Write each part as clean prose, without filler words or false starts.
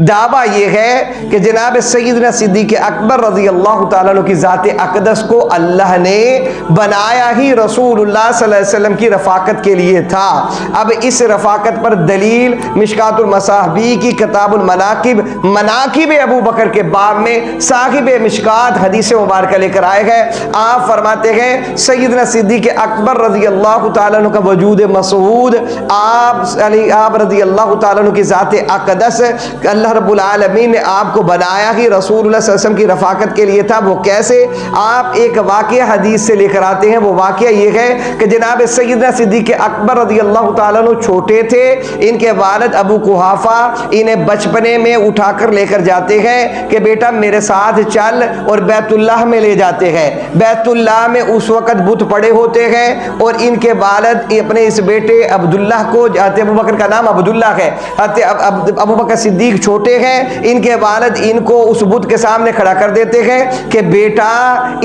دعویٰ یہ ہے کہ جناب سیدنا صدیق اکبر رضی اللہ تعالیٰ عنہ کی ذات اقدس کو اللہ نے بنایا ہی رسول اللہ صلی اللہ علیہ وسلم کی رفاقت کے لیے تھا۔ اب اس رفاقت پر دلیل مشکات المصابیح کی کتاب المناقب، مناقب ابو بکر کے باب میں صاحب مشکات حدیث مبارکہ لے کر آئے ہیں۔ آپ فرماتے ہیں سیدنا صدیق اکبر رضی اللہ تعالیٰ عنہ کا وجود مسعود، آپ رضی اللہ تعالیٰ عنہ کی ذات اقدس اللہ رب العالمین نے آپ کو بنایا ہی رسول اللہ صلی اللہ علیہ وسلم کی رفاقت کے لیے تھا۔ وہ کیسے؟ آپ ایک واقعہ حدیث سے لے کر آتے ہیں۔ وہ واقعہ یہ ہے کہ جناب سیدنا صدیق اکبر رضی اللہ تعالیٰ عنہ چھوٹے تھے، ان کے والد ابو قحافہ انہیں بچپنے میں اٹھا کر لے کر جاتے ہیں کہ بیٹا میرے ساتھ چل، اور بیت اللہ میں لے جاتے ہیں۔ بیت اللہ میں اس وقت بت پڑے ہوتے ہیں، اور ان کے والد اپنے اس بیٹے عبداللہ کو، ابو بکر کا نام عبداللہ ہے، ابو بکر صدیق چھوٹے ہیں، ان کے والد ان کو اس بت کے سامنے کھڑا کر دیتے ہیں کہ بیٹا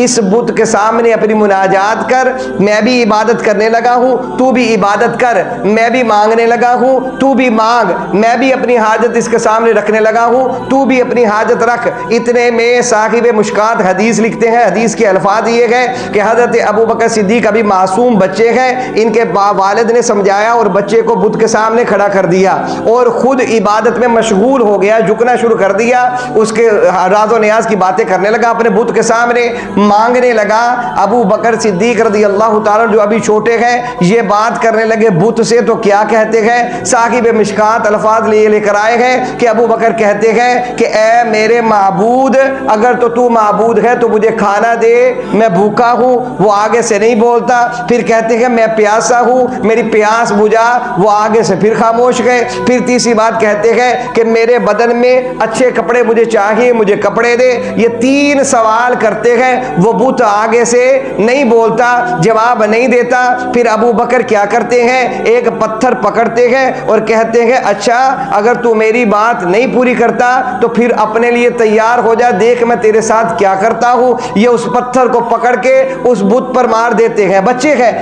اس بت کے سامنے اپنی مناجات کر، میں بھی عبادت کرنے لگا ہوں، تو بھی عبادت کر، میں بھی مانگنے لگا ہوں، تو بھی مانگ، میں بھی اپنی حاجت اس کے سامنے رکھنے لگا ہوں، تو بھی اپنی حاجت رکھ۔ اتنے میں صاحب مشکات حدیث لکھتے ہیں، حدیث کے الفاظ یہ ہے کہ حضرت ابو بکر صدیق ابھی معصوم بچے ہیں، ان کے والد نے سمجھایا اور بچے کو بت کے سامنے کھڑا کر دیا، اور خود عبادت میں مشغول ہو گیا، جھکنا شروع کر دیا، اس کے راز و نیاز کی باتیں کرنے لگا، اپنے بت کے سامنے مانگنے لگا۔ ابو بکر صدیق رضی اللہ تعالیٰ جو ابھی چھوٹے ہیں یہ بات کرنے لگے بت سے، تو کیا کہتے ہیں؟ صاحب مشکات الفاظ لے کر آئے ہیں کہ ابو بکر کہتے ہیں کہ اے میرے معبود، اگر تو معبود ہے تو مجھے کھانا دے، میں بھوکا ہوں۔ وہ آگے سے نہیں بولتا۔ پھر کہتے ہیں میں پیاسا ہوں، میری پیاس بجھا۔ وہ آگے سے پھر خاموش گئے۔ پھر تیسری بات کہتے ہیں کہ میرے بدن میں اچھے کپڑے مجھے چاہیے، مجھے کپڑے دے۔ یہ تین سوال کرتے ہیں، وہ بت آگے سے نہیں بولتا، جواب نہیں دیتا۔ پھر ابو بکر کیا کرتے ہیں؟ ایک پتھر پکڑتے ہیں اور کہتے ہیں اچھا اگر تو میری بات نہیں پوری کرتا تو پھر اپنے لیے تیار ہو جا، دیکھ میں تیرے ساتھ کیا کرتا ہوں۔ یہ اس پتھر کو پکڑ کے اس بت پر مار دیتے ہیں، بچے ہیں،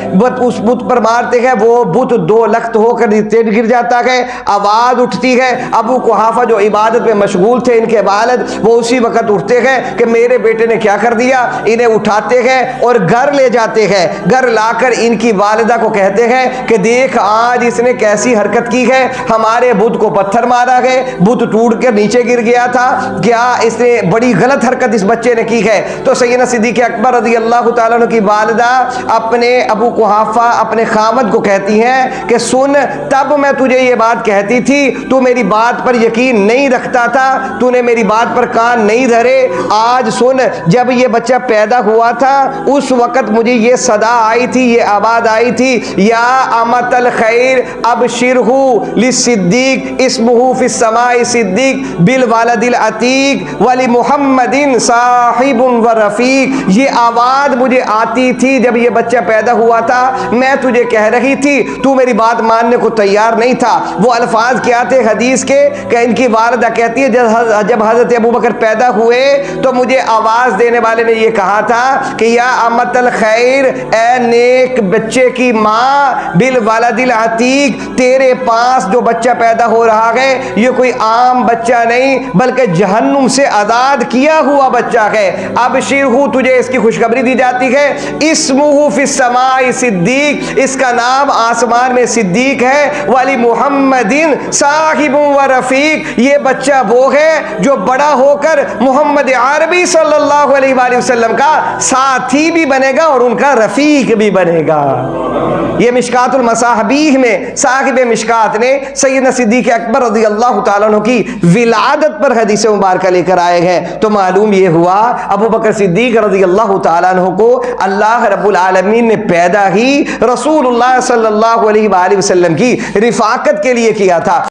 اس بت پر مارتے ہیں، وہ بت دو لخت ہو کر گر جاتا ہے، آواز اٹھتی ہے۔ ابو قحافہ جو عبادت میں مشغول تھے، ان کے والد، وہ اسی وقت اٹھتے ہیں کہ میرے بیٹے نے کیا کر دیا۔ انہیں اٹھاتے ہیں اور گھر لے جاتے ہیں۔ گھر لا کر ان کی والدہ کو کہتے ہیں کہ دیکھ آج اس نے کیسی حرکت کی ہے، ہمارے بت کو پتھر مارا ہے، بت ٹوٹ کر نیچے گر گیا تھا، کیا اس نے بڑی غلط حرکت اس بچے نے کی ہے۔ تو سیدنا صدیق اکبر رضی اللہ تعالیٰ عنہ کی والدہ اپنے ابو قحافہ اپنے خامد کو کہتی ہیں کہ سن، تب میں تجھے یہ بات کہتی تھی، تو میری بات پر یقین نہیں رکھتا تھا، تو نے میری بات پر کان نہیں دھرے۔ آج سن، جب یہ بچہ پیدا ہوا تھا اس وقت مجھے یہ صدا آئی تھی، یہ آواز آئی تھی، یا امت الخیر ابشرہ للصدیق اسمہ فی السماء صدیق بالولد العتیق ولمحمد صاحب و رفیق۔ یہ آواز مجھے آتی تھی جب یہ بچہ پیدا ہوا تھا، میں تجھے کہہ رہی تھی، تو میری بات ماننے کو تیار نہیں تھا۔ وہ الفاظ کیا تھے حدیث کے کہ ان کی والدہ کہتی ہے جب حضرت ابو بکر پیدا ہوئے تو مجھے آواز دینے والے نے یہ کہا تھا کہ یا امت الخیر، اے نیک بچے کی ماں، بالولد العتیق، تیرے پاس جو بچہ پیدا ہو رہا ہے یہ کوئی عام بچہ نہیں بلکہ جہنم سے آزاد کیا ہوا بچہ ہے۔ ابشرہ، تجھے اس کی خوشخبری دی جاتی ہے، اسمہ فی السماء صدیق، اس کا نام آسمان میں صدیق ہے، ولی محمد صاحب و رفیق، یہ بچہ وہ ہے جو بڑا ہو کر محمد عربی صلی اللہ علیہ وآلہ وسلم کا ساتھی بھی بنے گا اور ان کا رفیق بھی بنے گا۔ یہ مشکات المصابیح میں صاحب مشکات نے سیدنا صدیق اکبر رضی اللہ تعالیٰ عنہ کی ولادت پر حدیث مبارکہ لے کر آئے ہیں۔ تو معلوم یہ ہوا ابو بکر صدیق رضی اللہ تعالیٰ عنہ کو اللہ رب العالمین نے پیدا ہی رسول اللہ صلی اللہ علیہ وآلہ وسلم کی رفاقت کے لیے کیا تھا۔